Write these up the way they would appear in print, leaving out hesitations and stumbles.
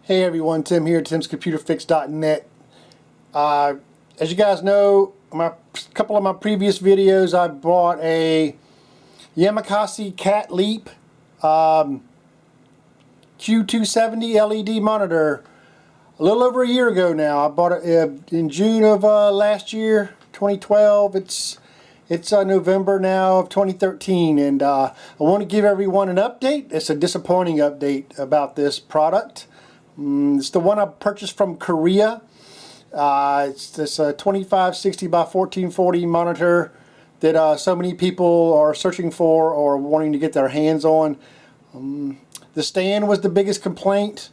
Hey everyone, Tim here, timscomputerfix.net. As you guys know, a couple of my previous videos, I bought a Yamakasi Catleap Q270 LED monitor a little over a year ago now. I bought it in June of last year, 2012. It's November now of 2013, and I want to give everyone an update. It's a disappointing update about this product. It's the one I purchased from Korea. It's this 2560 by 1440 monitor that so many people are searching for or wanting to get their hands on. The stand was the biggest complaint,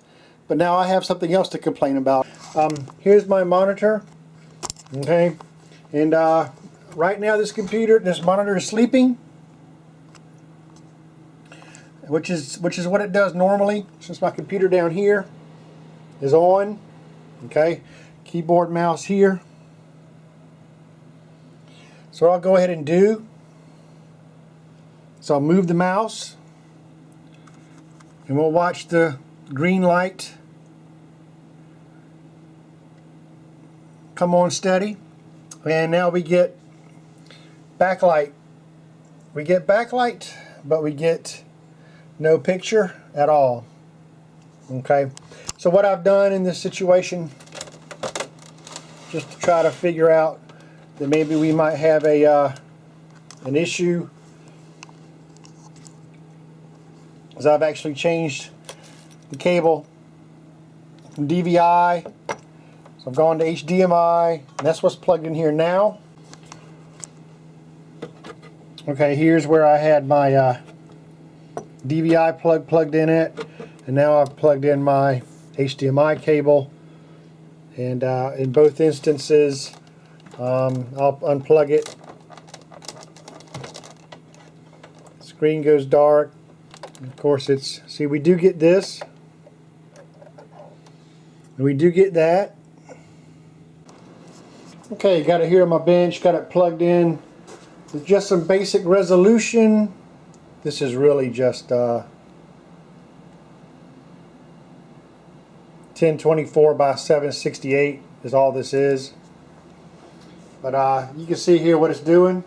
but now I have something else to complain about. Here's my monitor, okay, and right now this monitor is sleeping, which is what it does normally, since my computer down here is on. Okay, keyboard, mouse here. So what I'll go ahead and do, so I'll move the mouse and we'll watch the green light come on steady, and now we get backlight. We get backlight, but we get no picture at all. Okay, so what I've done in this situation, just to try to figure out that maybe we might have an issue, is I've actually changed the cable from DVI. So I've gone to HDMI, and that's what's plugged in here now. Okay, here's where I had my DVI plug plugged in it, and now I've plugged in my HDMI cable, and in both instances I'll unplug it. Screen goes dark. Of course, see, we do get this, and we do get that. Okay, got it here on my bench, got it plugged in with just some basic resolution. This is really just 1024 by 768 is all this is. But you can see here what it's doing.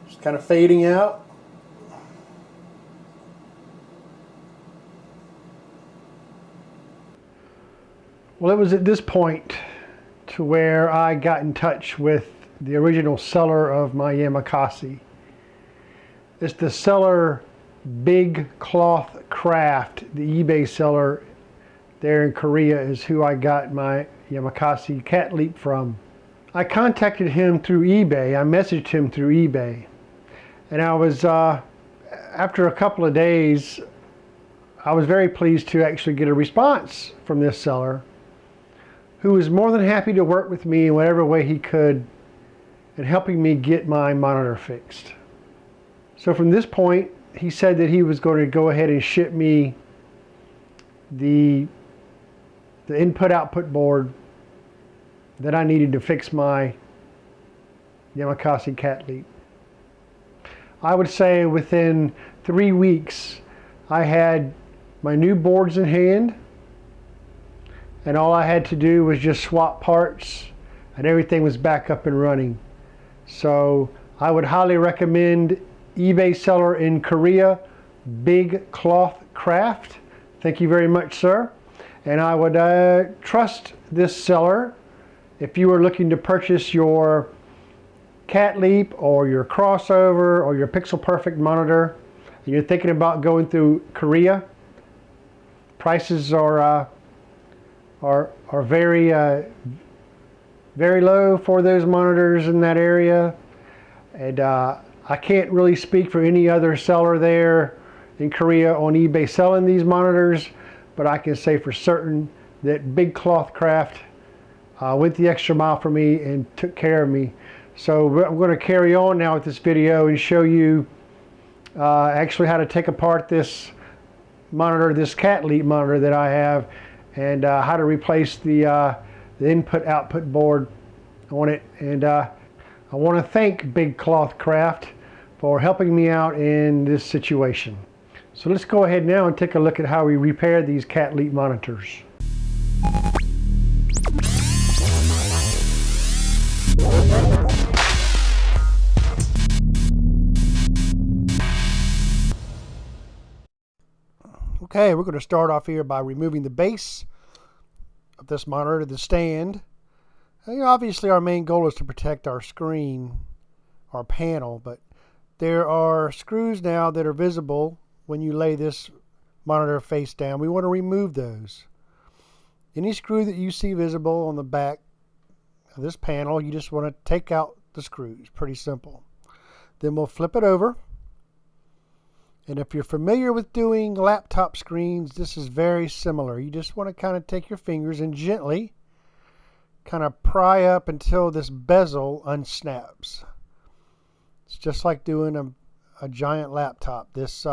Just kind of fading out. Well, it was at this point to where I got in touch with the original seller of my Yamakasi. It's the seller Big Cloth Craft, the eBay seller there in Korea, is who I got my Yamakasi Catleap from. I contacted him through eBay. I messaged him through eBay, and I was after a couple of days I was very pleased to actually get a response from this seller, who was more than happy to work with me in whatever way he could in helping me get my monitor fixed. So from this point, he said that he was going to go ahead and ship me the input-output board that I needed to fix my Yamakasi Catleap. I would say within 3 weeks I had my new boards in hand, and all I had to do was just swap parts and everything was back up and running. So I would highly recommend eBay seller in Korea, Big Cloth Craft. Thank you very much, sir. And I would trust this seller if you are looking to purchase your Catleap or your crossover or your Pixel Perfect monitor, and you're thinking about going through Korea. Prices are very very low for those monitors in that area, and I can't really speak for any other seller there in Korea on eBay selling these monitors, but I can say for certain that Big Cloth Craft went the extra mile for me and took care of me. So I'm going to carry on now with this video and show you actually how to take apart this monitor, this Catleap monitor that I have, and how to replace the input-output board on it. And I want to thank Big Cloth Craft for helping me out in this situation. So let's go ahead now and take a look at how we repair these Catleap monitors. Okay, we're going to start off here by removing the base of this monitor, the stand. And obviously our main goal is to protect our screen, our panel, but there are screws now that are visible when you lay this monitor face down. We want to remove those. Any screw that you see visible on the back of this panel, you just want to take out the screws. Pretty simple. Then we'll flip it over. And if you're familiar with doing laptop screens, this is very similar. You just want to kind of take your fingers and gently kind of pry up until this bezel unsnaps. It's just like doing a giant laptop. This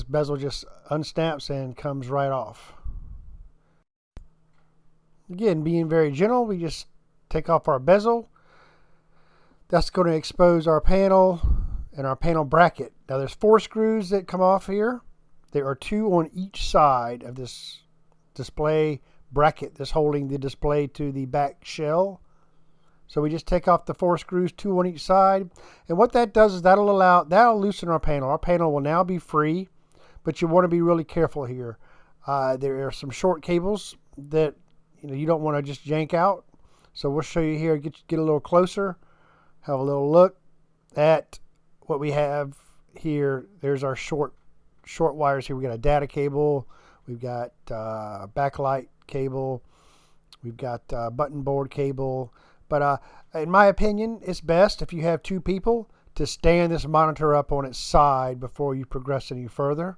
bezel just unsnaps and comes right off. Again, being very gentle, we just take off our bezel. That's going to expose our panel and our panel bracket. Now there's 4 screws that come off here. There are 2 on each side of this display bracket that's holding the display to the back shell. So we just take off the 4 screws, 2 on each side. And what that does is that'll loosen our panel. Our panel will now be free, but you want to be really careful here. There are some short cables that you don't want to just yank out. So we'll show you here, get a little closer, have a little look at what we have here. There's our short wires here. We got a data cable, we've got backlight cable, we've got button board cable. But in my opinion, it's best if you have 2 people to stand this monitor up on its side before you progress any further.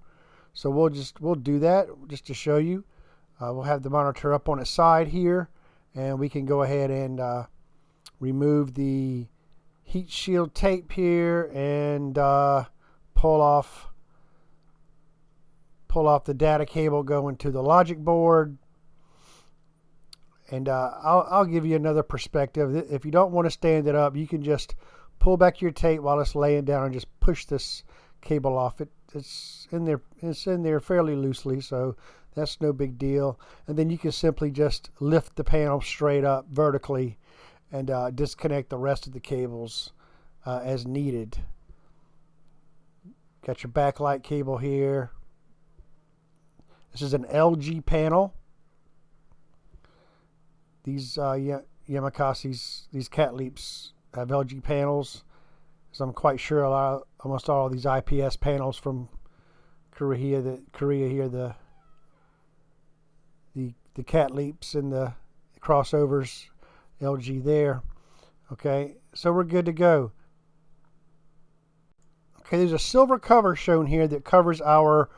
So we'll do that just to show you. We'll have the monitor up on its side here, and we can go ahead and remove the heat shield tape here and pull off the data cable going to the logic board. And I'll give you another perspective. If you don't want to stand it up, you can just pull back your tape while it's laying down and just push this cable off. It's in there fairly loosely, so that's no big deal. And then you can simply just lift the panel straight up vertically and disconnect the rest of the cables as needed. Got your backlight cable here. This is an LG panel. These Yamakasi's, these Catleaps have LG panels. So I'm quite sure almost all of these IPS panels from Korea here, the Catleaps and the crossovers, LG there. Okay, so we're good to go. Okay, there's a silver cover shown here that covers our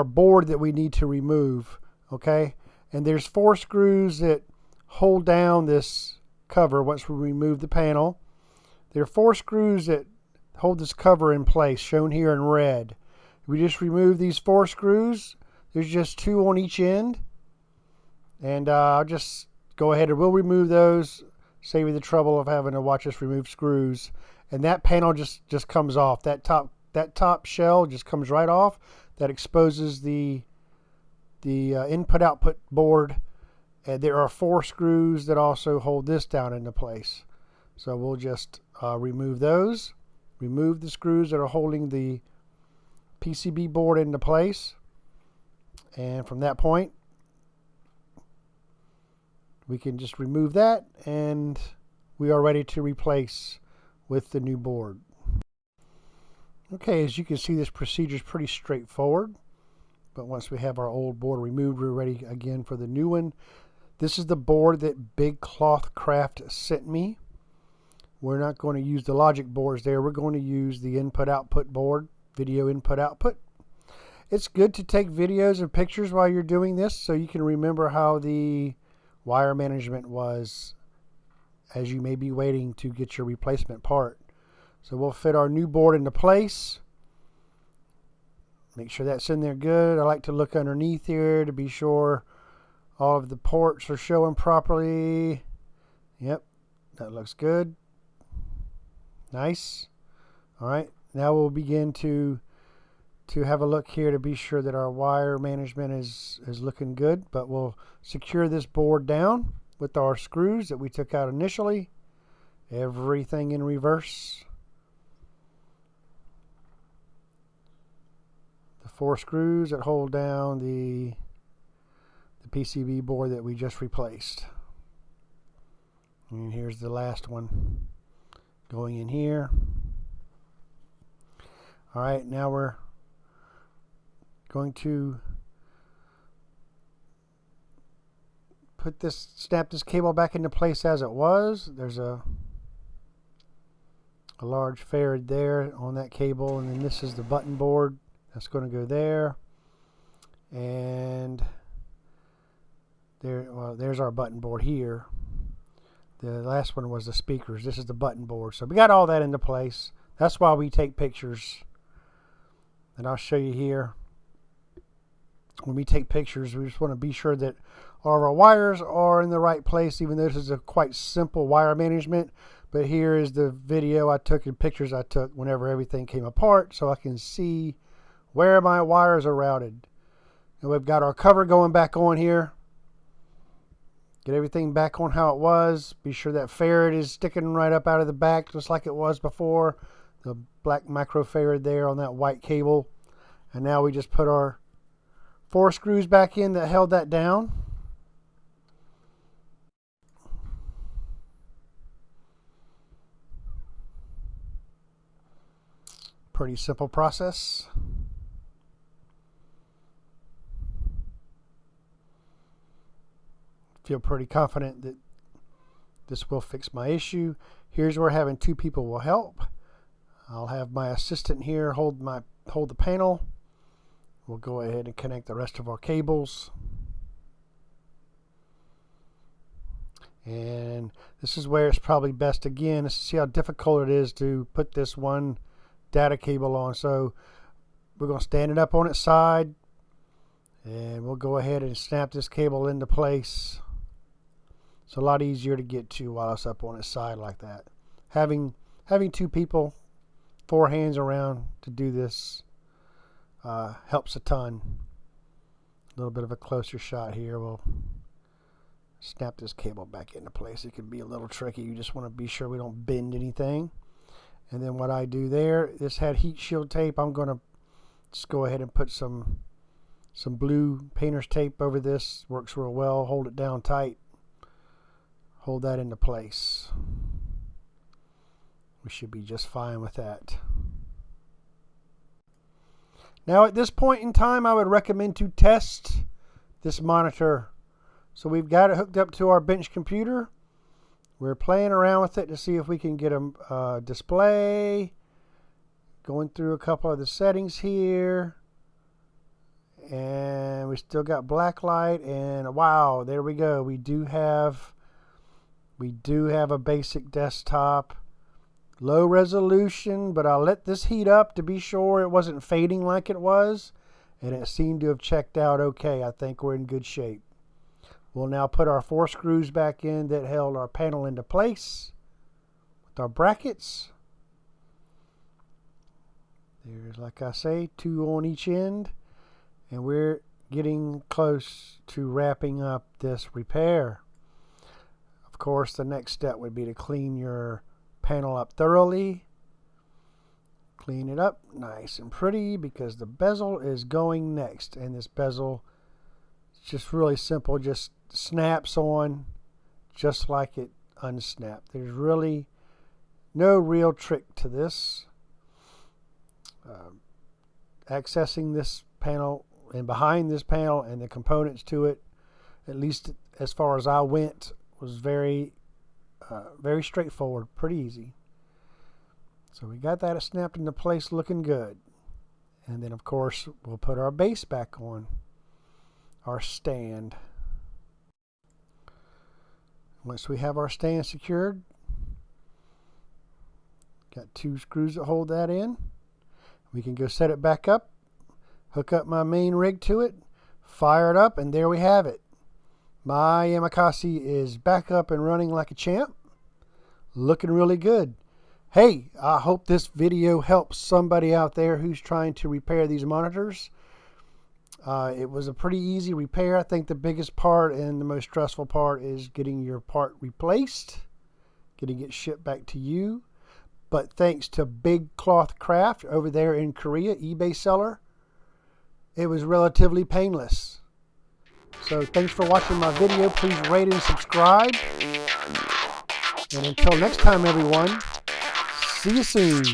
board that we need to remove. Okay, and there's 4 screws that hold down this cover once we remove the panel. There are 4 screws that hold this cover in place, shown here in red. We just remove these 4 screws. There's just 2 on each end. And I'll just go ahead and we'll remove those, save you the trouble of having to watch us remove screws. And that panel just comes off. That top shell just comes right off. That exposes the input-output board. And there are 4 screws that also hold this down into place. So we'll just remove those. Remove the screws that are holding the PCB board into place. And from that point, we can just remove that and we are ready to replace with the new board. Okay, as you can see, this procedure is pretty straightforward. But once we have our old board removed, we're ready again for the new one. This is the board that Big Cloth Craft sent me. We're not going to use the logic boards there. We're going to use the input-output board, video input-output. It's good to take videos and pictures while you're doing this so you can remember how the wire management was as you may be waiting to get your replacement part. So we'll fit our new board into place. Make sure that's in there good. I like to look underneath here to be sure all of the ports are showing properly. Yep, that looks good. Nice. All right, now we'll begin to to have a look here to be sure that our wire management is looking good, but we'll secure this board down with our screws that we took out initially. Everything in reverse. The 4 screws that hold down the PCB board that we just replaced. And here's the last one going in here. All right, now we're going to snap this cable back into place as it was. There's a large farad there on that cable, and then this is the button board that's going to go there. And there's our button board here. The last one was the speakers. This is the button board. So we got all that into place. That's why we take pictures. And I'll show you here. When we take pictures, we just want to be sure that all of our wires are in the right place, even though this is a quite simple wire management. But here is the video I took and pictures I took whenever everything came apart, so I can see where my wires are routed. And we've got our cover going back on here. Get everything back on how it was. Be sure that farad is sticking right up out of the back just like it was before. The black microfarad there on that white cable. And now we just put our 4 screws back in that held that down. Pretty simple process. Feel pretty confident that this will fix my issue. Here's where having 2 people will help. I'll have my assistant here hold the panel. We'll go ahead and connect the rest of our cables. And this is where it's probably best again to see how difficult it is to put this one data cable on. So we're going to stand it up on its side, and we'll go ahead and snap this cable into place. It's a lot easier to get to while it's up on its side like that. Having 2 people, 4 hands around to do this helps a ton. A little bit of a closer shot here. We'll snap this cable back into place. It can be a little tricky. You just want to be sure we don't bend anything. And then what I do there, this had heat shield tape. I'm going to just go ahead and put some blue painter's tape over this. Works real well. Hold it down tight. Hold that into place. We should be just fine with that. Now at this point in time, I would recommend to test this monitor. So we've got it hooked up to our bench computer. We're playing around with it to see if we can get a display. Going through a couple of the settings here. And we still got black light, and wow, there we go. We do have a basic desktop. Low resolution, but I'll let this heat up to be sure it wasn't fading like it was, and it seemed to have checked out okay. I think we're in good shape. We'll now put our 4 screws back in that held our panel into place with our brackets. There's, like I say, 2 on each end, and we're getting close to wrapping up this repair. Of course, the next step would be to clean your panel up thoroughly. Clean it up nice and pretty, because the bezel is going next, and this bezel is just really simple, just snaps on just like it unsnapped. There's really no real trick to this. Accessing this panel and behind this panel and the components to it, at least as far as I went, was very straightforward, pretty easy. So we got that snapped into place, looking good. And then of course we'll put our base back on our stand. Once we have our stand secured, got 2 screws that hold that in. We can go set it back up, hook up my main rig to it, fire it up, and there we have it. My Yamakasi is back up and running like a champ. Looking really good. Hey, I hope this video helps somebody out there who's trying to repair these monitors. It was a pretty easy repair. I think the biggest part and the most stressful part is getting your part replaced, getting it shipped back to you. But thanks to Big Cloth Craft over there in Korea, eBay seller, it was relatively painless. So thanks for watching my video. Please rate and subscribe. And until next time, everyone, see you soon.